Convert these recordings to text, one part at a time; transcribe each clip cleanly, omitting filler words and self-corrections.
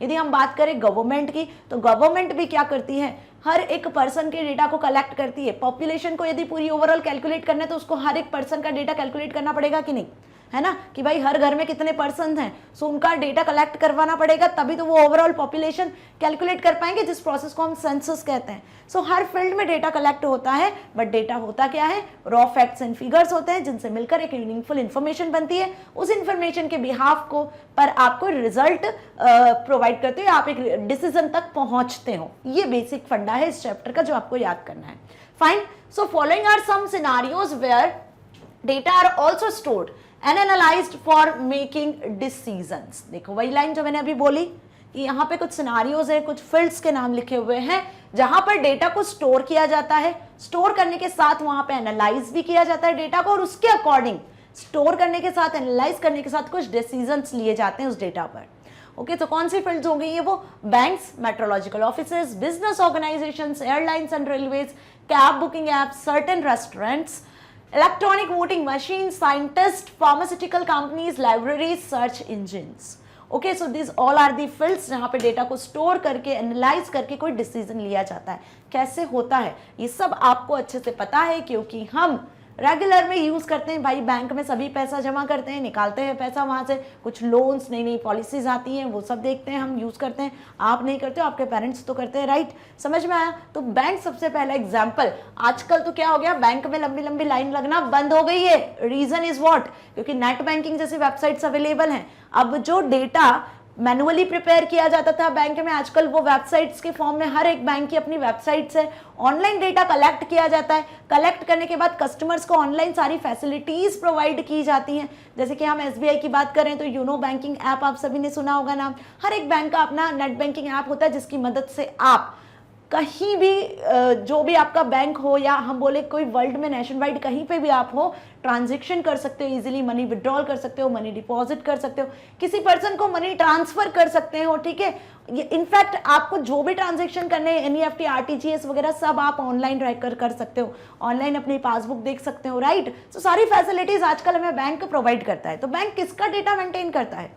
यदि हम बात करें गवर्नमेंट की, तो गवर्नमेंट भी क्या करती है, हर एक पर्सन के डेटा को कलेक्ट करती है। पॉपुलेशन को यदि पूरी ओवरऑल कैलकुलेट करना है तो उसको हर एक पर्सन का डेटा कैलकुलेट करना पड़ेगा कि नहीं, है ना, कि भाई हर घर में कितने पर्सन हैं, सो उनका डेटा कलेक्ट करवाना पड़ेगा, तभी तो वो ओवरऑल पॉपुलेशन कैलकुलेट कर पाएंगे, जिस प्रोसेस को हम सेंसस कहते हैं। सो हर फील्ड में डेटा कलेक्ट होता है, बट डेटा होता क्या है, रॉ फैक्ट्स एंड फिगर्स होते हैं, जिनसे मिलकर एक मीनिंगफुल इन्फॉर्मेशन बनती है। उस इन्फॉर्मेशन के बिहाफ को पर आपको रिजल्ट प्रोवाइड करते हो, आप एक डिसीजन तक पहुंचते हो। ये बेसिक फंडा है इस चैप्टर का जो आपको याद करना है। Fine, so following are some scenarios where data are also stored and analysed for making decisions. देखो वही लाइन जो मैंने अभी बोली कि यहाँ पे कुछ सिनारियोज है, कुछ फील्ड्स के नाम लिखे हुए हैं जहां पर डेटा को स्टोर किया जाता है, स्टोर करने के साथ वहां पे एनालाइज भी किया जाता है डेटा को, और उसके अकॉर्डिंग स्टोर करने के साथ, एनालाइज करने के साथ कुछ डिसीजंस लिए जाते हैं उस डेटा पर। ओके, तो कौन सी फील्ड्स हो गई है वो, banks, metrological offices, business organisations, airlines and railways, cab booking apps, certain restaurants, electronic voting machines, scientists, pharmaceutical companies, libraries, search engines. Okay, so these all are the fields जहाँ पे data को store करके analyse करके कोई decision लिया जाता है। कैसे होता है ये सब आपको अच्छे से पता है, क्योंकि हम रेगुलर में यूज करते हैं भाई, बैंक में सभी पैसा जमा करते हैं, निकालते हैं पैसा वहां से, कुछ लोन्स, नई नई पॉलिसीज आती हैं, वो सब देखते हैं, हम यूज करते हैं। आप नहीं करते हो, आपके पेरेंट्स तो करते हैं, राइट, समझ में आया। तो बैंक सबसे पहला एग्जाम्पल। आजकल तो क्या हो गया, बैंक में लंबी लंबी लाइन लगना बंद हो गई है। रीजन इज व्हाट, क्योंकि नेट बैंकिंग जैसी वेबसाइट्स अवेलेबल हैं। अब जो डेटा मैनुअली प्रिपेयर किया जाता था बैंक में, आजकल वो वेबसाइट्स के फॉर्म में, हर एक बैंक की अपनी वेबसाइट्स है, ऑनलाइन डेटा कलेक्ट किया जाता है। कलेक्ट करने के बाद कस्टमर्स को ऑनलाइन सारी फैसिलिटीज प्रोवाइड की जाती हैं। जैसे कि हम एसबीआई की बात करें तो यूनो बैंकिंग ऐप आप सभी ने सुना होगा नाम। हर एक बैंक का अपना नेट बैंकिंग ऐप होता है, जिसकी मदद से आप कहीं भी जो भी आपका बैंक हो, या हम बोले कोई वर्ल्ड में नेशन वाइड कहीं पे भी आप हो, ट्रांजैक्शन कर सकते हो, इजीली मनी विड्रॉल कर सकते हो, मनी डिपॉजिट कर सकते हो, किसी पर्सन को मनी ट्रांसफर कर सकते हो, ठीक है। इनफैक्ट आपको जो भी ट्रांजैक्शन करने हैं, एनईएफटी, आरटीजीएस वगैरह सब आप ऑनलाइन रहकर कर सकते हो, ऑनलाइन अपनी पासबुक देख सकते हो, राइट। तो सारी फैसिलिटीज आजकल हमें बैंक प्रोवाइड करता है। तो बैंक किसका डेटा मेंटेन करता है,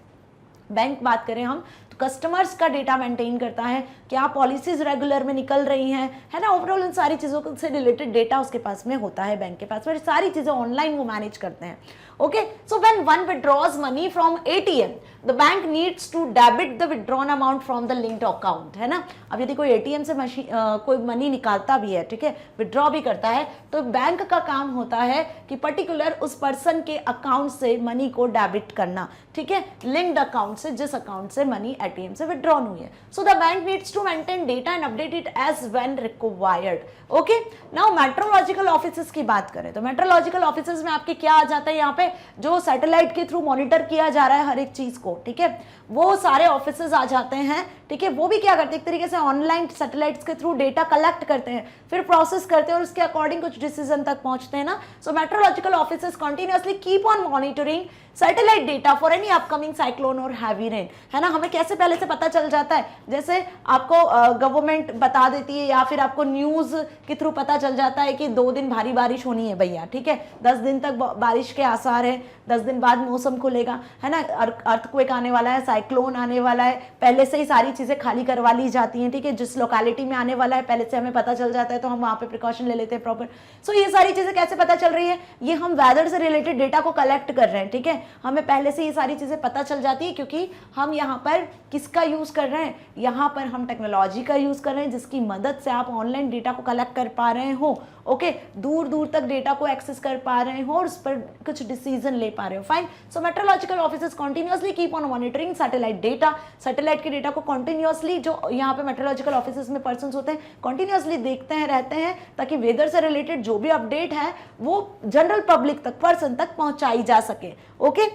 बैंक बात करें हम तो कस्टमर्स का डेटा मेंटेन करता है, क्या पॉलिसीज रेगुलर में निकल रही हैं, है ना, ओवरऑल इन सारी चीज़ों से रिलेटेड डेटा उसके पास में होता है, बैंक के पास में सारी चीज़ें ऑनलाइन वो मैनेज करते हैं। Okay, so when one withdraws money from ATM, the bank needs to debit the withdrawn amount from the linked account, है ना। अब यदि कोई एटीएम से कोई मनी निकालता भी है, ठीक है, विड्रॉ भी करता है, तो बैंक का काम होता है कि पर्टिकुलर उस पर्सन के अकाउंट से मनी को डेबिट करना, ठीक है, लिंक्ड अकाउंट से, जिस अकाउंट से मनी एटीएम से विड्रॉन हुई है। So the bank needs to maintain data and update it as when required. Okay, now metrological offices की बात करें तो मेट्रोलॉजिकल ऑफिसेस में आपके क्या आ जाता है, यहाँ पे जो सैटेलाइट के थ्रू मॉनिटर किया जा रहा है हर एक चीज को, ठीक है, वो सारे ऑफिसेस आ जाते हैं, ठीक है। वो भी क्या करते हैं, एक तरीके से ऑनलाइन सैटेलाइट्स के थ्रू डेटा कलेक्ट करते हैं, फिर प्रोसेस करते हैं और उसके अकॉर्डिंग कुछ डिसीजन तक पहुंचते हैं ना। So metrological offices continuously keep on monitoring satellite data for any upcoming cyclone और हैवी रेन, है ना। हमें कैसे पहले से पता चल जाता है, जैसे आपको गवर्नमेंट बता देती है, या फिर आपको न्यूज के थ्रू पता चल जाता है कि 2 दिन भारी बारिश होनी है भैया, ठीक है, 10 दिन तक बारिश के आसार है, 10 दिन बाद मौसम खुलेगा, है ना, अर्थक्वेक आने वाला है, साइक्लोन आने वाला है, पहले से ही सारी चीजें खाली करवा ली जाती हैं, ठीक है, जिस लोकेलिटी में आने वाला है पहले से हमें पता चल जाता है, तो हम वहां पे प्रिकॉशन ले लेते हैं प्रॉपर। सो ये सारी चीजें कैसे पता चल रही है, ये हम वेदर से रिलेटेड डेटा को कलेक्ट कर रहे हैं, ठीक है, हमें पहले से ये सारी चीजें पता चल जाती है, क्योंकि हम यहाँ पर किसका यूज कर रहे हैं, यहाँ पर हम टेक्नोलॉजी का यूज कर रहे हैं, जिसकी मदद से आप ऑनलाइन डेटा को कलेक्ट कर पा रहे हो, ओके, दूर दूर तक डेटा को एक्सेस कर पा रहे हो और उस पर कुछ डिसीजन ले पा रहे हो। Fine, so metrological offices continuously keep on monitoring satellite data, satellite के डेटा को कंटिन्यूअसली, जो यहाँ पे मेट्रोलॉजिकल ऑफिसेस में पर्सन्स होते हैं, कंटिन्यूअसली देखते हैं, रहते हैं, ताकि वेदर से रिलेटेड जो भी अपडेट है वो जनरल पब्लिक तक, पर्सन तक पहुंचाई जा सके। Okay,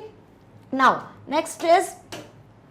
now next is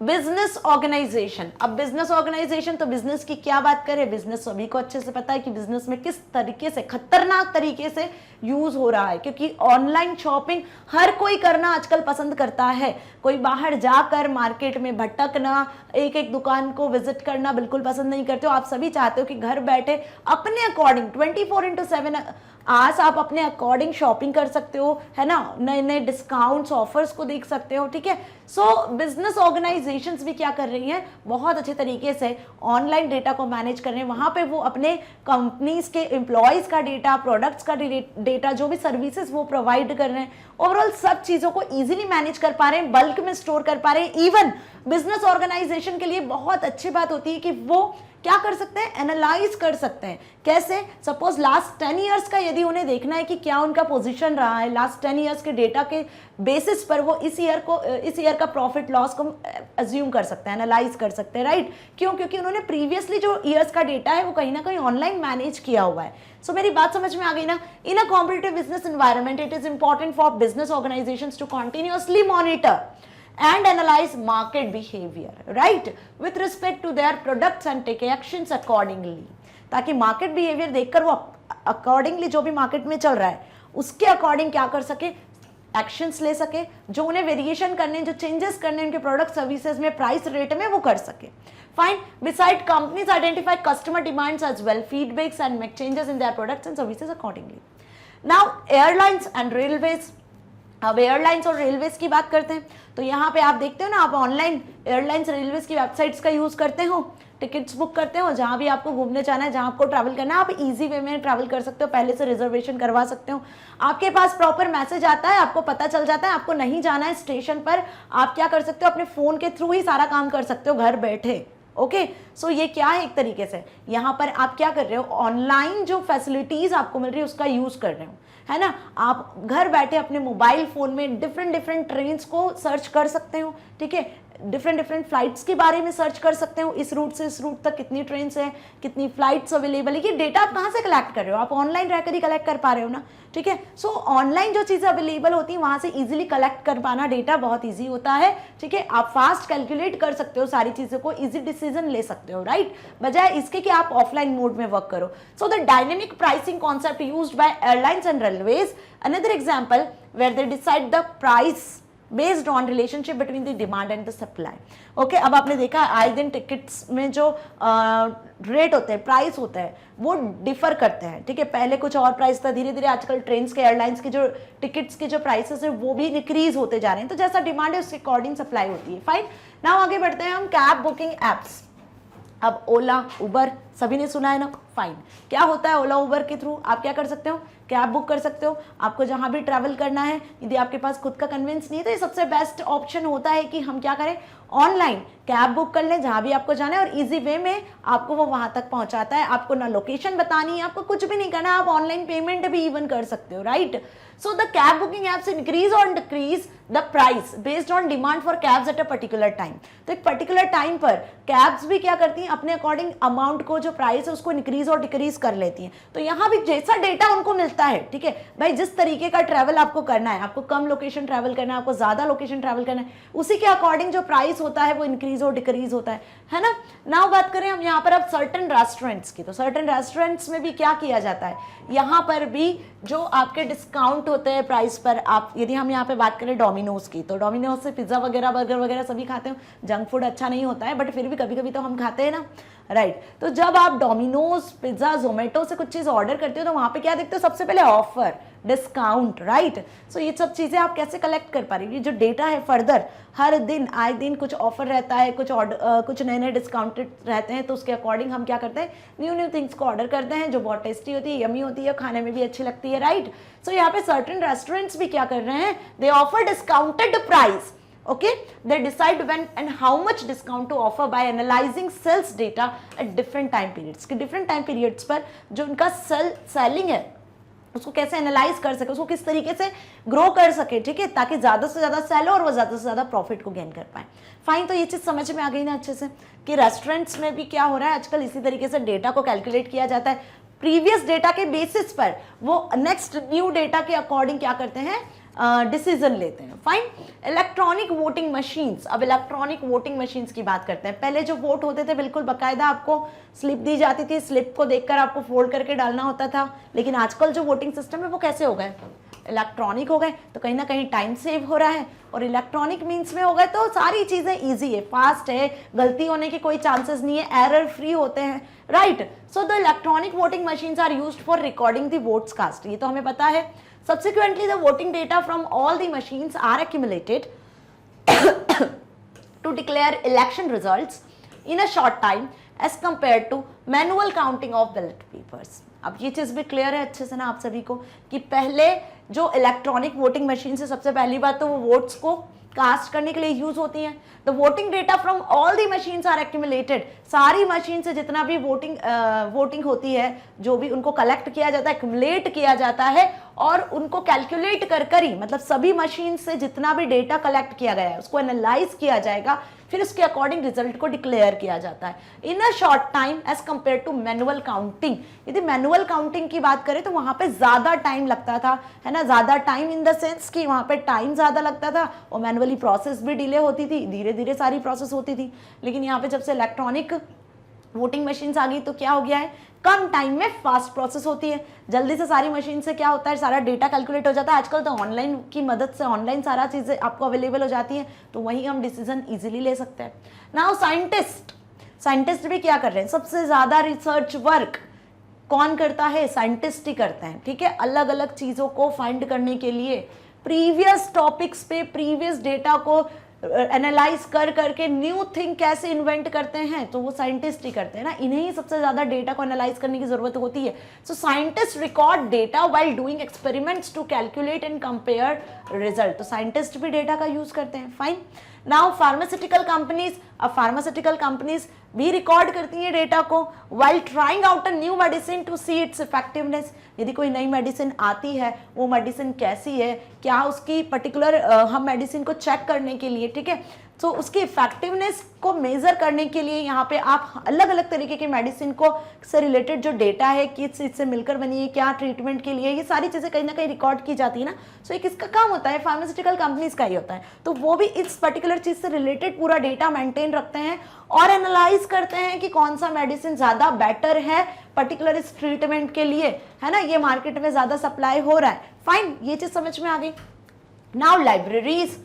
business organisation. अब बिजनेस ऑर्गेनाइजेशन, तो बिजनेस की क्या बात करें, बिजनेस सभी को अच्छे से पता है कि बिजनेस में किस तरीके से, खतरनाक तरीके से यूज हो रहा है, क्योंकि ऑनलाइन शॉपिंग हर कोई करना आजकल पसंद करता है। कोई बाहर जाकर मार्केट में भटकना, एक एक दुकान को विजिट करना बिल्कुल पसंद नहीं करते हो। आप सभी चाहते हो कि घर बैठे अपने अकॉर्डिंग 24/7 आज आप अपने अकॉर्डिंग शॉपिंग कर सकते हो, है ना, नए नए डिस्काउंट्स ऑफर्स को देख सकते हो, ठीक है। सो बिजनेस ऑर्गेनाइजेशंस भी क्या कर रही हैं, बहुत अच्छे तरीके से ऑनलाइन डेटा को मैनेज कर रहे हैं। वहाँ पे वो अपने कंपनीज के एम्प्लॉयज़ का डेटा, प्रोडक्ट्स का डेटा, जो भी सर्विसेज वो प्रोवाइड कर रहे हैं, ओवरऑल सब चीज़ों को ईजिली मैनेज कर पा रहे हैं, बल्क में स्टोर कर पा रहे हैं। इवन बिजनेस ऑर्गेनाइजेशन के लिए बहुत अच्छी बात होती है कि वो क्या कर सकते हैं, एनालाइज कर सकते हैं। कैसे? सपोज लास्ट 10 ईयर्स का यदि उन्हें देखना है कि क्या उनका पोजीशन रहा है, लास्ट 10 ईयर्स के डेटा के बेसिस पर वो इस ईयर का प्रॉफिट लॉस को अज्यूम कर सकते हैं, एनालाइज कर सकते हैं, राइट। क्यों? क्योंकि उन्होंने प्रीवियसली जो ईयर्स का डेटा है वो कहीं ना कहीं ऑनलाइन मैनेज किया हुआ है। सो मेरी बात समझ में आ गई ना। In a competitive business environment it is important for business organisations to continuously monitor and analyze market behavior, right, with respect to their products and take actions accordingly, ताकि मार्केट बिहेवियर देखकर वो अकॉर्डिंगली जो भी market में चल रहा है उसके अकॉर्डिंग क्या कर सके, एक्शंस ले सके, जो उन्हें वेरिएशन करने, जो चेंजेस करने उनके प्रोडक्ट सर्विसेज में, प्राइस रेट में, वो कर सके। Fine. Beside companies identify customer demands as well, feedbacks and make changes in their products and services accordingly. Now airlines and railways, अब एयरलाइंस और रेलवेज की बात करते हैं। तो यहाँ पे आप देखते हो ना, आप ऑनलाइन एयरलाइंस रेलवेज की वेबसाइट्स का यूज करते हो, टिकट्स बुक करते हो, जहाँ भी आपको घूमने जाना है, जहाँ आपको ट्रैवल करना है, आप इजी वे में ट्रैवल कर सकते हो, पहले से रिजर्वेशन करवा सकते हो। आपके पास प्रॉपर मैसेज आता है, आपको पता चल जाता है आपको नहीं जाना है स्टेशन पर, आप क्या कर सकते हो, अपने फोन के थ्रू ही सारा काम कर सकते हो घर बैठे। ओके, सो ये क्या है, एक तरीके से यहाँ पर आप क्या कर रहे हो, ऑनलाइन जो फैसिलिटीज आपको मिल रही है उसका यूज कर रहे हो, है ना। आप घर बैठे अपने मोबाइल फोन में डिफरेंट ट्रेन्स को सर्च कर सकते हो, ठीक है, डिफरेंट फ्लाइट्स के बारे में सर्च कर सकते हो, इस रूट से इस रूट तक कितनी ट्रेन है, कितनी फ्लाइट्स अवेलेबल है। ये डेटा आप कहाँ से कलेक्ट कर रहे हो, आप ऑनलाइन रहकर ही कलेक्ट कर पा रहे हो ना, ठीक है। सो ऑनलाइन जो चीज़ें अवेलेबल होती हैं वहाँ से इजीली कलेक्ट कर पाना डेटा बहुत ईजी होता है, ठीक है। आप फास्ट कैलकुलेट कर सकते हो सारी चीज़ों को, ईजी डिसीजन ले सकते हो, राइट, बजाय इसके कि आप ऑफलाइन मोड में वर्क करो। So the dynamic pricing concept used by airlines and railways, another example where they decide the price based on relationship between the demand and the supply. Okay, अब आपने देखा आए दिन टिकट्स में जो rate होते हैं, प्राइस होता है, वो डिफर करते हैं, ठीक है। पहले कुछ और प्राइस था, धीरे धीरे आजकल ट्रेन्स के, एयरलाइंस की जो टिकट्स के जो प्राइसेस है वो भी इंक्रीज होते जा रहे हैं। तो जैसा डिमांड है उसके अकॉर्डिंग सप्लाई होती है। फाइन। नाउ आगे बढ़ते हैं हम कैब बुकिंग एप्स। अब ओला, उबर सभी ने सुना है ना। फाइन। क्या होता है ओला उबर के थ्रू आप क्या कर सकते हो, कैब बुक कर सकते हो। आपको जहां भी ट्रैवल करना है, यदि आपके पास खुद का कन्वेंस नहीं है तो ये सबसे बेस्ट ऑप्शन होता है कि हम क्या करें, ऑनलाइन कैब बुक कर लें जहां भी आपको जाना है, और इजी वे में आपको वो वहां तक पहुंचाता है। आपको ना लोकेशन बतानी है, आपको कुछ भी नहीं करना है, आप ऑनलाइन पेमेंट भी इवन कर सकते हो, right. So the cab booking apps increase और decrease the price based on demand for cabs at a particular time. तो एक पर्टिकुलर टाइम पर कैब्स भी क्या करती हैं, अपने अकॉर्डिंग अमाउंट को, जो प्राइस है उसको इंक्रीज और डिक्रीज कर लेती हैं। तो यहाँ भी जैसा डेटा उनको मिलता है, ठीक है भाई, जिस तरीके का ट्रैवल आपको करना है, आपको कम लोकेशन ट्रैवल करना है, आपको ज्यादा लोकेशन ट्रैवल करना है, उसी के अकॉर्डिंग जो प्राइस होता है वो इंक्रीज और डिक्रीज होता है ना। नाउ बात करें हम यहाँ पर अब सर्टेन रेस्टोरेंट्स की। तो सर्टेन रेस्टोरेंट्स में भी क्या किया जाता है, यहाँ पर भी जो आपके डिस्काउंट होते हैं प्राइस पर, आप यदि हम यहाँ पे बात करें डोमिनोज की, तो डोमिनोज से पिज्जा वगैरह, बर्गर वगैरह सभी खाते हो। जंक फूड अच्छा नहीं होता है, बट फिर भी कभी कभी तो हम खाते हैं ना, राइट। तो जब आप डोमिनोज, पिज्जा, जोमेटो से कुछ चीज़ ऑर्डर करते हो तो वहाँ पे क्या देखते हो, सबसे पहले ऑफर, डिस्काउंट, राइट। सो ये सब चीज़ें आप कैसे कलेक्ट कर पा रही है, जो डेटा है फर्दर, हर दिन आए दिन कुछ ऑफर रहता है, कुछ नए नए डिस्काउंटेड रहते हैं, तो उसके अकॉर्डिंग हम क्या करते हैं, न्यू थिंग्स को ऑर्डर करते हैं, जो बहुत टेस्टी होती है, यमी होती है, खाने में भी अच्छी लगती है, राइट। सो यहाँ पे सर्टेन रेस्टोरेंट्स भी क्या कर रहे हैं, दे offer discounted price. Okay, they decide when and how much discount to offer by analyzing sales data at different time periods. कि different time periods पर जो उनका सेलिंग है उसको कैसे एनालाइज कर सके, उसको किस तरीके से ग्रो कर सके, ठीक है, ताकि ज्यादा से ज्यादा सेल और वो ज्यादा से ज्यादा प्रॉफिट को गेन कर पाए। फाइन। तो ये चीज समझ में आ गई ना अच्छे से, कि रेस्टोरेंट्स में भी क्या हो रहा है आजकल, इसी तरीके से डेटा को कैलकुलेट किया जाता है, प्रीवियस डेटा के बेसिस पर वो नेक्स्ट न्यू डेटा के अकॉर्डिंग क्या करते हैं, डिसीजन लेते हैं। फाइन। Electronic voting machines. अब इलेक्ट्रॉनिक वोटिंग मशीन्स की बात करते हैं। पहले जो वोट होते थे बिल्कुल बकायदा आपको स्लिप दी जाती थी, स्लिप को देखकर आपको फोल्ड करके डालना होता था, लेकिन आजकल जो वोटिंग सिस्टम है वो कैसे हो गए, इलेक्ट्रॉनिक हो गए तो कहीं ना कहीं टाइम सेव हो रहा है, और इलेक्ट्रॉनिक मीन्स में हो गए तो सारी चीज़ें ईजी है, फास्ट है, गलती होने की कोई चांसेस नहीं है, एरर फ्री होते हैं, right. So the electronic voting machines are used for recording the votes cast, ये तो हमें पता है। Subsequently the voting data from all the machines are accumulated to declare election results in a short time as compared to manual counting of ballot papers। अब ये चीज़ भी clear है अच्छे से ना आप सभी को कि पहले जो इलेक्ट्रॉनिक वोटिंग मशीन से सबसे पहली बात तो वो वोट्स को कास्ट करने के लिए यूज होती हैं। The voting data from all the machines are accumulated, सारी मशीन से जितना भी वोटिंग होती है जो भी उनको कलेक्ट किया जाता है, एक्यूमुलेट किया जाता है और उनको कैलकुलेट कर ही, मतलब सभी मशीन से जितना भी डेटा कलेक्ट किया गया है उसको एनालाइज किया जाएगा, फिर उसके अकॉर्डिंग रिजल्ट को डिक्लेयर किया जाता है in a short time as compare to manual counting. यदि मैनुअल काउंटिंग की बात करें तो वहां पे ज्यादा टाइम लगता था, है ना, ज्यादा टाइम इन द सेंस कि वहां पे टाइम ज्यादा लगता था और मैनुअली प्रोसेस भी डिले होती थी, धीरे धीरे सारी प्रोसेस होती थी। लेकिन यहाँ पे जब से इलेक्ट्रॉनिक वोटिंग मशीन्स आ गई तो क्या हो गया है, कम टाइम में फास्ट प्रोसेस होती है, जल्दी से सारी मशीन से क्या होता है, सारा डेटा कैलकुलेट हो जाता है। आजकल तो ऑनलाइन की मदद से ऑनलाइन सारा चीज़ें आपको अवेलेबल हो जाती हैं, तो वहीं हम डिसीजन इजीली ले सकते हैं। नाउ साइंटिस्ट भी क्या कर रहे हैं, सबसे ज़्यादा रिसर्च वर्क कौन करता है, साइंटिस्ट ही करते हैं, ठीक है, अलग अलग चीज़ों को फाइंड करने के लिए, प्रीवियस टॉपिक्स पे प्रीवियस डेटा को एनालाइज करके न्यू थिंग कैसे इन्वेंट करते हैं, तो वो साइंटिस्ट ही करते हैं ना, इन्हें ही सबसे ज्यादा डेटा को एनालाइज करने की जरूरत होती है। So scientist record data while doing experiments to calculate and compare result, तो साइंटिस्ट भी डेटा का यूज करते हैं। फाइन। नाउ फार्मास्यूटिकल कंपनीज, अब फार्मास्यूटिकल कंपनीज भी रिकॉर्ड करती हैं डेटा को while trying out a new medicine to see its effectiveness, यदि कोई नई मेडिसिन आती है वो मेडिसिन कैसी है, क्या उसकी पर्टिकुलर हम मेडिसिन को चेक करने के लिए, ठीक है, तो उसकी इफेक्टिवनेस को मेजर करने के लिए यहाँ पे आप अलग अलग तरीके की मेडिसिन को से रिलेटेड जो डेटा है, किस चीज से मिलकर बनी है, क्या ट्रीटमेंट के लिए, ये सारी चीजें कहीं ना कहीं रिकॉर्ड की जाती है ना। सो ये किसका काम होता है, फार्मास्यूटिकल कंपनीज का ही होता है, तो वो भी इस पर्टिकुलर चीज से रिलेटेड पूरा डेटा मेंटेन रखते हैं और एनालाइज करते हैं कि कौन सा मेडिसिन ज्यादा बेटर है पर्टिकुलर इस ट्रीटमेंट के लिए, है ना, ये मार्केट में ज्यादा सप्लाई हो रहा है। फाइन, ये चीज समझ में आ गई। नाउ लाइब्रेरीज,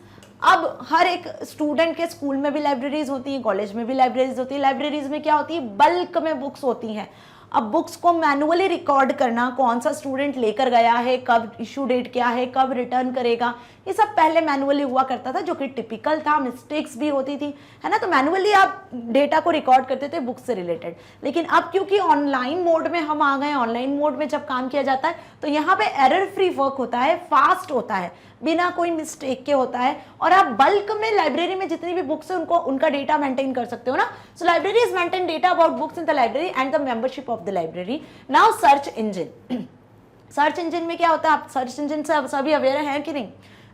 अब हर एक स्टूडेंट के स्कूल में भी लाइब्रेरीज होती हैं, कॉलेज में भी लाइब्रेरीज होती है। लाइब्रेरीज में क्या होती है, बल्क में बुक्स होती हैं। अब बुक्स को मैनुअली रिकॉर्ड करना, कौन सा स्टूडेंट लेकर गया है, कब इशू डेट क्या है, कब रिटर्न करेगा, ये सब पहले मैनुअली हुआ करता था, जो कि टिपिकल था, मिस्टेक्स भी होती थी, है ना, तो मैनुअली आप डेटा को रिकॉर्ड करते थे बुक से रिलेटेड। लेकिन अब क्योंकि ऑनलाइन मोड में हम आ गए, ऑनलाइन मोड में जब काम किया जाता है तो यहाँ पे एरर फ्री वर्क होता है, फास्ट होता है, बिना कोई मिस्टेक के होता है, और आप बल्क में लाइब्रेरी में जितनी भी बुक्स है उनको उनका डेटा मेंटेन कर सकते हो ना। So libraries maintain data about books in the library and the membership of the library. Now search engine, search engine में क्या होता है, आप सर्च इंजन से सभी अवेयर हैं कि नहीं,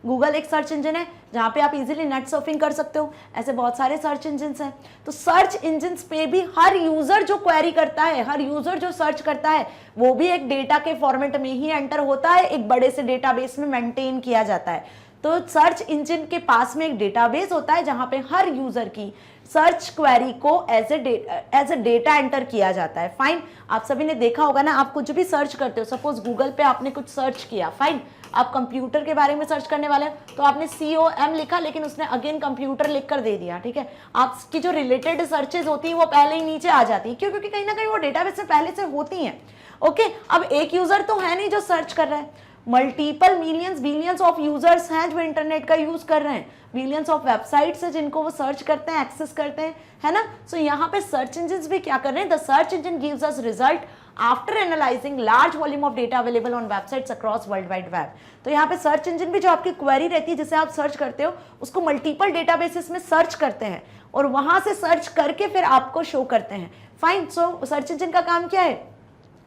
गूगल एक सर्च इंजन है जहाँ पे आप इजीली नेट सर्फिंग कर सकते हो, ऐसे बहुत सारे सर्च इंजन्स हैं। तो सर्च इंजन्स पे भी हर यूजर जो क्वेरी करता है, हर यूजर जो सर्च करता है, वो भी एक डेटा के फॉर्मेट में ही एंटर होता है, एक बड़े से डेटाबेस में मेंटेन किया जाता है। तो सर्च इंजन के पास में एक डेटाबेस होता है जहाँ पे हर यूजर की सर्च क्वेरी को एज ए डेटा एंटर किया जाता है। फाइन, आप सभी ने देखा होगा ना, आप कुछ भी सर्च करते हो, सपोज गूगल पे आपने कुछ सर्च किया, फाइन, आप कंप्यूटर के बारे में सर्च करने वाले तो आपने COM लिखा, लेकिन उसने अगेन कंप्यूटर लिखकर दे दिया, ठीक है, आपकी जो रिलेटेड सर्चेज होती है वो पहले ही नीचे आ जाती है, क्यों, क्योंकि कहीं ना कहीं वो डेटाबेस में पहले से होती हैं। ओके, अब एक यूजर तो है नहीं जो सर्च कर रहा है, multiple millions billions of users हैं जो इंटरनेट का यूज कर रहे हैं, बिलियंस ऑफ वेबसाइट्स है जिनको वो सर्च करते हैं, एक्सेस करते हैं, है ना। सो यहाँ पे सर्च इंजन भी क्या कर रहे हैं, the search engine gives us result after analysing large volume of data available on websites across world wide web. तो यहाँ पे सर्च इंजन भी जो आपकी क्वेरी रहती है जिसे आप सर्च करते हो उसको मल्टीपल डेटाबेसेस में सर्च करते हैं और वहां से सर्च करके फिर आपको शो करते हैं। फाइन, सो सर्च इंजन का काम क्या है,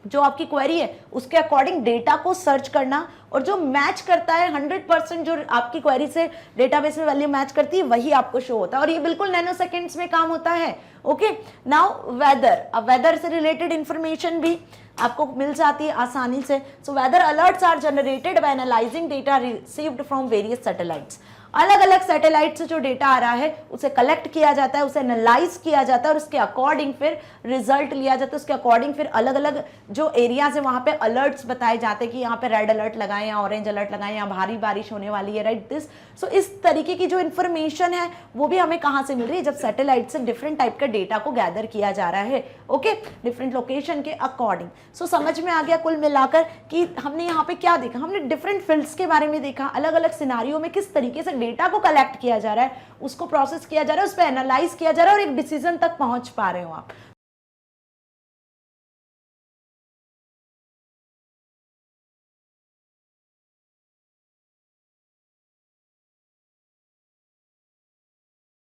जो आपकी क्वेरी है उसके अकॉर्डिंग डेटा को सर्च करना, और जो मैच करता है 100% जो आपकी क्वेरी से डेटाबेस में वैल्यू मैच करती है वही आपको शो होता है, और ये बिल्कुल नैनो सेकेंड्स में काम होता है। ओके, नाउ वेदर, अब वेदर से रिलेटेड इंफॉर्मेशन भी आपको मिल जाती है आसानी से। So weather alerts are generated by analysing data received from various satellites. अलग अलग सैटेलाइट से जो डेटा आ रहा है उसे कलेक्ट किया जाता है, उसे एनालाइज किया जाता है और उसके अकॉर्डिंग फिर रिजल्ट लिया जाता है। उसके अकॉर्डिंग फिर अलग अलग जो एरियाज है वहां पे अलर्ट्स बताए जाते हैं कि यहाँ पे रेड अलर्ट लगाएं या ऑरेंज अलर्ट लगाएं, या भारी बारिश होने वाली है, राइट दिस। सो इस तरीके की जो इन्फॉर्मेशन है वो भी हमें कहाँ से मिल रही है, जब सैटेलाइट से डिफरेंट टाइप का डेटा को गैदर किया जा रहा है, ओके, डिफरेंट लोकेशन के अकॉर्डिंग। सो समझ में आ गया कुल मिलाकर कि हमने यहाँ पे क्या देखा, हमने डिफरेंट फील्ड्स के बारे में देखा, अलग अलग सिनारियो में किस तरीके से डेटा को कलेक्ट किया जा रहा है, उसको प्रोसेस किया जा रहा है, उस पर एनालाइज किया जा रहा है और एक डिसीजन तक पहुंच पा रहे हो आप।